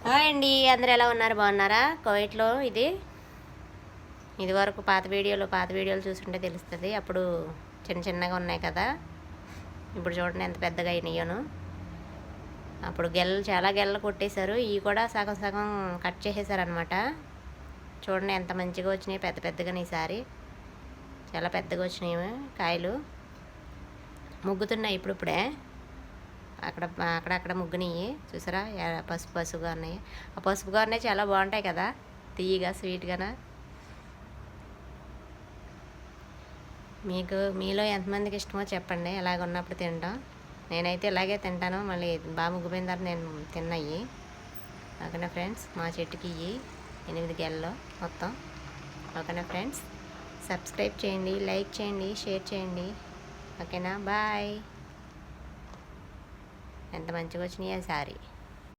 Hi అండి, అందరు ఎలా ఉన్నారు? బాగున్నారా? కువైట్లో ఇది వరకు పాత వీడియోలు చూసుంటే తెలుస్తుంది. అప్పుడు చిన్న చిన్నగా ఉన్నాయి కదా, ఇప్పుడు చూడండి ఎంత పెద్దగా అయినాయోను. అప్పుడు చాలా గెల్లలు కొట్టేశారు, ఇవి కూడా సగం సగం కట్ చేసేసారనమాట. చూడండి ఎంత మంచిగా వచ్చినాయి, పెద్ద పెద్దగా ఈసారి చాలా పెద్దగా వచ్చినాయి కాయలు. ముగ్గుతున్నాయి ఇప్పుడిప్పుడే, అక్కడక్కడ ముగ్గునియ్యి చూసారా, పసుపుగా ఉన్నాయి. ఆ పసుపుగా ఉన్నాయి చాలా బాగుంటాయి కదా, తీయగా స్వీట్గానా. మీలో ఎంతమందికి ఇష్టమో చెప్పండి ఇలాగ ఉన్నప్పుడు తినడం. నేనైతే ఇలాగే తింటాను, మళ్ళీ బాగా ముగ్గిపోయిన తర్వాత నేను తిన్నాయి. ఓకేనా ఫ్రెండ్స్, మా చెట్టుకి 8 గెలలో మొత్తం. ఓకేనా ఫ్రెండ్స్, సబ్స్క్రైబ్ చేయండి, లైక్ చేయండి, షేర్ చేయండి. ఓకేనా, బాయ్. ఎంత మంచిగా వచ్చినాయి ఆ సారీ.